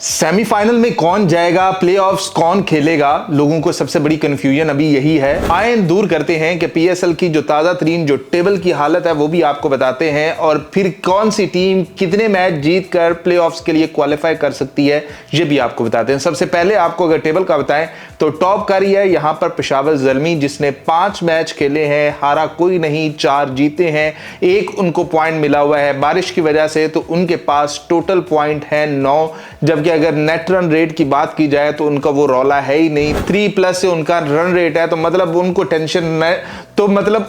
Semifinal में कौन जाएगा, प्लेऑफ्स कौन खेलेगा, लोगों को सबसे बड़ी कंफ्यूजन अभी यही है। आइए दूर करते हैं कि पीएसएल की जो ताजा तरीन जो टेबल की हालत है वो भी आपको बताते हैं और फिर कौन सी टीम कितने मैच जीतकर प्लेऑफ्स के लिए क्वालिफाई कर सकती है ये भी आपको बताते हैं। सबसे पहले आपको अगर टेबल का बताएं तो टॉप कर रही है यहां पर पेशावर ज़ल्मी, जिसने 5 मैच खेले हैं, हारा कोई नहीं, 4 जीते हैं, 1 उनको पॉइंट मिला हुआ है बारिश की वजह से, तो उनके पास टोटल पॉइंट है 9। जबकि अगर नेट रन रेट की बात की जाए तो उनका वो रौला है ही नहीं, 3+ से उनका रन रेट है, तो मतलब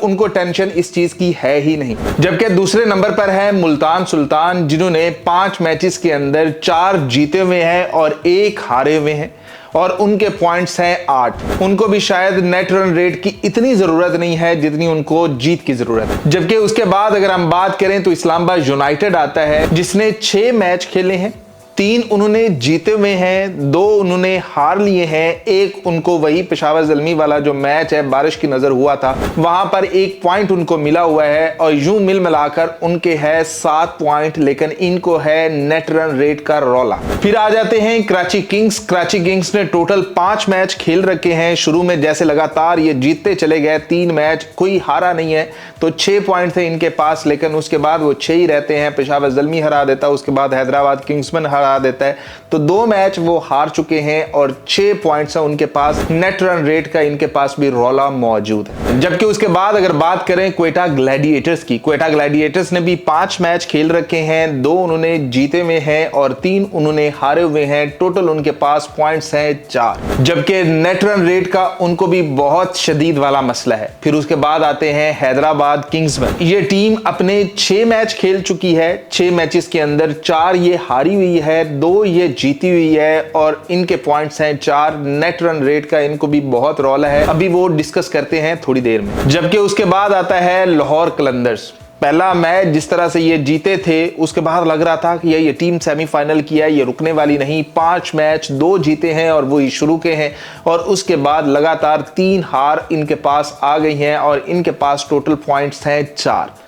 उनको टेंशन इस चीज की है ही नहीं। जबकि दूसरे नंबर पर है मुल्तान सुल्तान, जिन्होंने 5 मैचेस के अंदर 4 जीते हुए हैं और 1 हारे हुए हैं और उनके पॉइंट्स हैं 8। उनको भी शायद नेट रन रेट की इतनी जरूरत नहीं है जितनी उनको जीत की जरूरत है। जबकि उसके बाद अगर हम बात करें तो इस्लामाबाद यूनाइटेड आता है, जिसने 6 मैच खेले हैं, 3 उन्होंने जीते हुए हैं, 2 उन्होंने हार लिए हैं, 1 उनको वही पेशावर ज़ल्मी वाला जो मैच है बारिश की नजर हुआ था वहां पर 1 पॉइंट उनको मिला हुआ है और यूं मिल मिलाकर उनके है 7 पॉइंट, लेकिन इनको है नेट रन रेट का रौला। फिर आ जाते हैं कराची किंग्स। कराची किंग्स ने टोटल 5 मैच खेल रखे हैं। शुरू में जैसे लगातार ये जीतते चले गए, 3 मैच कोई हारा नहीं है, तो 6 पॉइंट थे इनके पास, लेकिन उसके बाद वो 6 ही रहते हैं। पेशावर ज़ल्मी हरा देता है, उसके बाद हैदराबाद किंग्समैन हरा देता है, तो 2 मैच वो हार चुके हैं और 6 पॉइंट्स हैं उनके पास। नेट रन रेट का इनके पास भी रौला मौजूद है। जबकि उसके बाद अगर बात करें क्वेटा ग्लैडिएटर्स की, क्वेटा ग्लैडिएटर्स ने भी 5 मैच खेल रखे हैं, 2 उन्होंने जीते हुए हैं और 3 उन्होंने हारे हुए हैं। टोटल उनके पास पॉइंट्स हैं 4। जबकि नेट रन रेट का उनको भी बहुत शदीद वाला मसला है। फिर उसके बाद आते हैं हैदराबाद किंग्समैन। ये टीम अपने 6 मैच खेल चुकी है, 6 मैचेस के अंदर 4 ये हारी हुई है, 2 ये जीती हुई है और इनके पॉइंट्स हैं 4। नेट रन रेट का इनको भी बहुत रौला है, अभी वो डिस्कस करते हैं थोड़ी देर में। जबकि उसके बाद आता है लाहौर कलंदर्स। पहला मैच जिस तरह से ये जीते थे उसके बाद लग रहा था कि ये टीम सेमीफाइनल की है, ये रुकने वाली नहीं। 5 मैच 2 जीते हैं और वो शुरू के हैं और उसके बाद लगातार 3 हार इनके पास आ गई हैं और इनके पास टोटल पॉइंट्स हैं 4।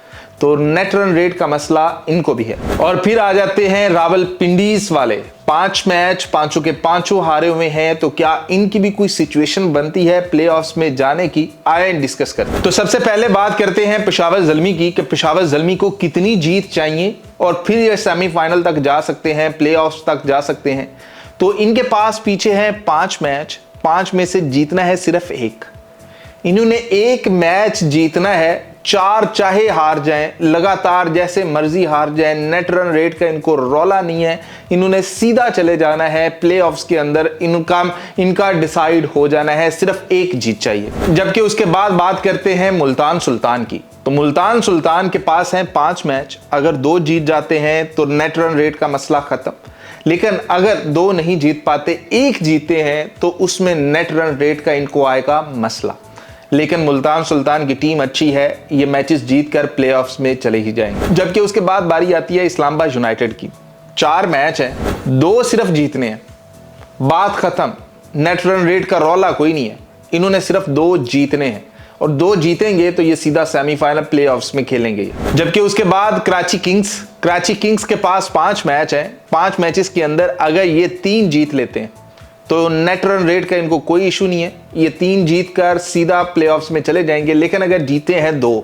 तो नेट रन रेट का मसला इनको भी है। और फिर आ जाते हैं रावलपिंडीज वाले। 5 मैच 5 के 5 हारे हुए हैं, तो क्या इनकी भी कोई सिचुएशन बनती है प्लेऑफ्स में जाने की? आए डिस्कस करते हैं। तो सबसे पहले बात करते हैं पेशावर ज़ल्मी की कि पेशावर ज़ल्मी को कितनी जीत चाहिए और फिर ये सेमीफाइनल तक जा सकते हैं, प्लेऑफ्स तक जा सकते हैं। तो इनके पास पीछे हैं 5 मैच, 5 में से जीतना है सिर्फ 1। इन्होंने 1 मैच जीतना है, 4 चाहे हार जाएं, लगातार जैसे मर्जी हार जाएं, नेट रन रेट का इनको रौला नहीं है। इन्होंने सीधा चले जाना है प्लेऑफ्स के अंदर, इनका डिसाइड हो जाना है, सिर्फ 1 जीत चाहिए। जबकि उसके बाद बात करते हैं मुल्तान सुल्तान की। तो मुल्तान सुल्तान के पास हैं 5 मैच, अगर 2 जीत जाते हैं तो नेट रन रेट का मसला खत्म। लेकिन अगर 2 नहीं जीत पाते, 1 जीते हैं, तो उसमें नेट रन रेट का इनको आएगा मसला। लेकिन मुल्तान सुल्तान की टीम अच्छी है, ये मैचेस जीतकर प्लेऑफ्स में चले ही जाएंगे। जबकि उसके बाद बारी आती है इस्लामाबाद यूनाइटेड की। 4 मैच हैं, 2 सिर्फ जीतने हैं, बात खत्म। नेट रन रेट का रौला कोई नहीं है, इन्होंने सिर्फ 2 जीतने हैं और 2 जीतेंगे तो ये सीधा सेमीफाइनल प्लेऑफ्स में खेलेंगे। जबकि उसके बाद कराची किंग्स के पास 5 मैच हैं, 5 मैचेस के अंदर अगर ये 3 जीत लेते हैं तो नेट रन रेट का इनको कोई इशू नहीं है, ये 3 जीतकर सीधा प्लेऑफ्स में चले जाएंगे। लेकिन अगर जीते हैं 2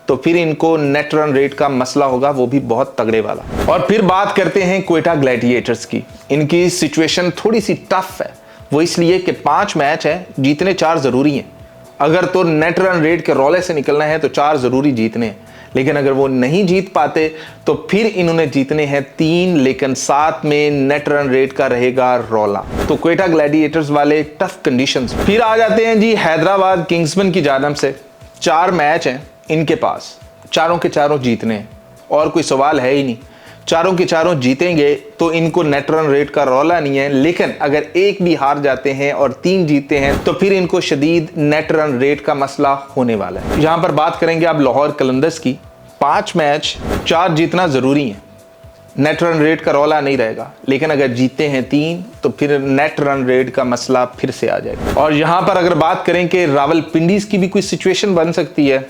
तो फिर इनको नेट रन रेट का मसला होगा, वो भी बहुत तगड़े वाला। और फिर बात करते हैं क्वेटा ग्लैडिएटर्स की। इनकी सिचुएशन थोड़ी सी टफ है, वो इसलिए कि 5 मैच है, जीतने 4 जरूरी हैं। अगर तो नेट रन रेट के रौले से निकलना है तो 4 जरूरी जीतने हैं, लेकिन अगर वो नहीं जीत पाते तो फिर इन्होंने जीतने हैं 3, लेकिन साथ में नेट रन रेट का रहेगा रौला। तो क्वेटा ग्लैडिएटर्स वाले टफ कंडीशंस। फिर आ जाते हैं जी हैदराबाद किंग्समैन की जानिब से। 4 मैच हैं इनके पास, चारों के चारों जीतने हैं और कोई सवाल है ही नहीं। चारों के चारों जीतेंगे तो इनको नेट रन रेट का रौला नहीं है। लेकिन अगर 1 भी हार जाते हैं और 3 जीते हैं तो फिर इनको शदीद नेट रन रेट का मसला होने वाला है। यहां पर बात करेंगे आप लाहौर कलंदर्स की। 5 मैच 4 जीतना जरूरी है, नेट रन रेट का रौला नहीं रहेगा। लेकिन अगर जीते हैं 3 तो फिर नेट रन रेट का मसला फिर से आ जाएगा। और यहां पर अगर बात करें कि रावलपिंडीज की भी कोई सिचुएशन बन सकती है,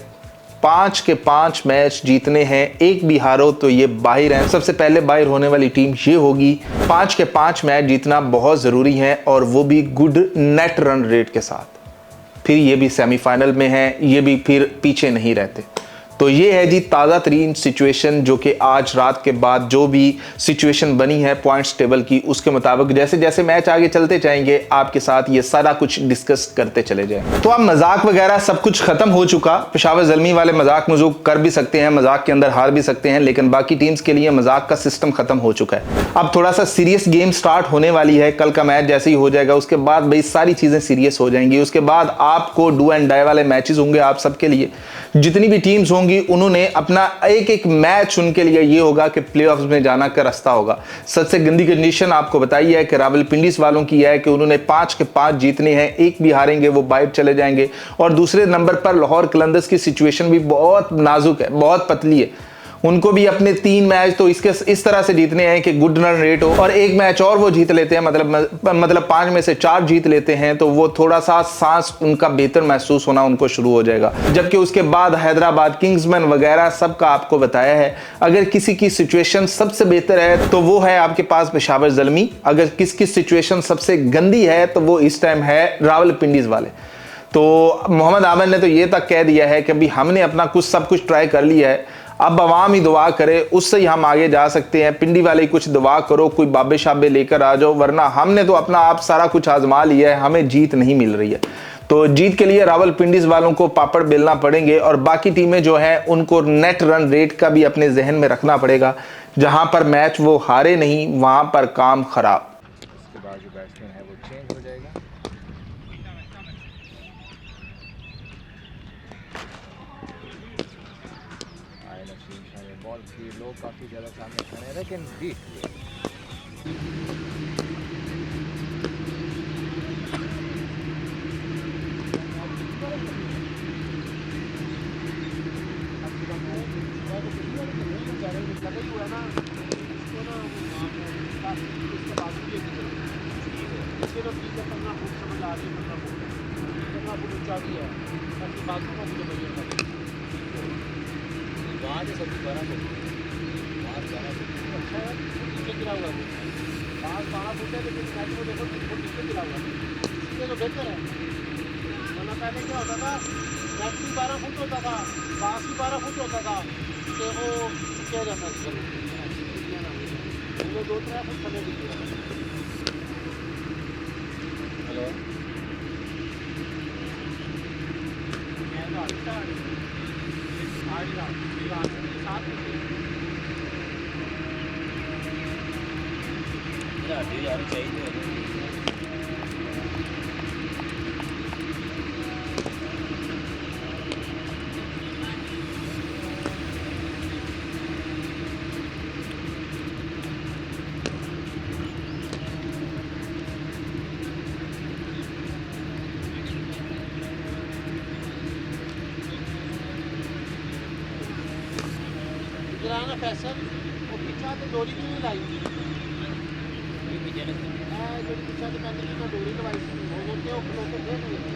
5 के 5 मैच जीतने हैं, एक भी हारो तो ये बाहर है। सबसे पहले बाहर होने वाली टीम ये होगी। 5 के 5 मैच जीतना बहुत ज़रूरी है और वो भी गुड नेट रन रेट के साथ। फिर ये भी सेमीफाइनल में है, ये भी फिर पीछे नहीं रहते। तो ये है जी ताज़ा तरीन सिचुएशन, जो कि आज रात के बाद जो भी सिचुएशन बनी है पॉइंट्स टेबल की, उसके मुताबिक जैसे जैसे मैच आगे चलते जाएंगे आपके साथ ये सारा कुछ डिस्कस करते चले जाए। तो अब मजाक वगैरह सब कुछ खत्म हो चुका। पेशावर ज़ल्मी वाले मजाक मजूक कर भी सकते हैं, मजाक के अंदर हार भी सकते हैं, लेकिन बाकी टीम्स के लिए मजाक का सिस्टम खत्म हो चुका है। अब थोड़ा सा सीरियस गेम स्टार्ट होने वाली है। कल का मैच जैसे ही हो जाएगा उसके बाद भाई सारी चीज़ें सीरियस हो जाएंगी। उसके बाद आपको डू एंड डाई वाले मैचेस होंगे आप सबके लिए। जितनी भी टीम्स होंगी उन्होंने अपना एक एक मैच उनके लिए ये होगा कि प्लेऑफ्स में जाना का रास्ता होगा। सबसे गंदी कंडीशन आपको बताई है कि रावलपिंडी वालों की है कि उन्होंने 5 के 5 जीतने हैं, एक भी हारेंगे वो बाहर चले जाएंगे। और दूसरे नंबर पर लाहौर कलंदर्स की सिचुएशन भी बहुत नाजुक है, बहुत पतली है। उनको भी अपने 3 मैच तो इस तरह से जीतने हैं कि गुड रन रेट हो, और एक मैच और वो जीत लेते हैं, मतलब 5 में से 4 जीत लेते हैं तो वो थोड़ा सा सांस उनका बेहतर महसूस होना उनको शुरू हो जाएगा। जबकि उसके बाद हैदराबाद किंग्समैन वगैरह सबका आपको बताया है। अगर किसी की सिचुएशन सबसे बेहतर है तो वो है आपके पास पेशावर ज़ल्मी। अगर किसकी सिचुएशन सबसे गंदी है तो वो इस टाइम है रावलपिंडी वाले। तो मोहम्मद आमिर ने तो ये तक कह दिया है कि अभी हमने अपना सब कुछ ट्राई कर लिया है, अब अवाम ही दुआ करे, उससे ही हम आगे जा सकते हैं। पिंडी वाले कुछ दुआ करो, कोई बाबे शाबे लेकर आ जाओ, वरना हमने तो अपना आप सारा कुछ आजमा लिया है, हमें जीत नहीं मिल रही है। तो जीत के लिए रावलपिंडी वालों को पापड़ बेलना पड़ेंगे और बाकी टीमें जो हैं उनको नेट रन रेट का भी अपने जहन में रखना पड़ेगा। जहां पर मैच वो हारे नहीं वहां पर काम खराब। उसके बाद जो बैट्समैन है वो चेंज हो जाएगा। बॉल की लोग काफ़ी ज़्यादा सामने खड़े हैं लेकिन बीट हुए। वहाँ से सबसे बड़ा गिरा हुआ है, 12 फुट है, लेकिन मैच को देखो 3 फुट नीचे गिरा हुआ है, इसलिए तो बेहतर है। वरना पहले क्या होता था, मैच भी 12 फुट होता था, बास भी 12 फुट होता था, तो वो क्या जाता था, 2-3 फुट थले भी गिरा। हेलो यार चाहिए गिराना फैसल वो पीछा तो डोरी भी नहीं लाई थी, जो पीछा तो मैंने नहीं डोरी लगाई थी, वो के ऊपर देख लिए।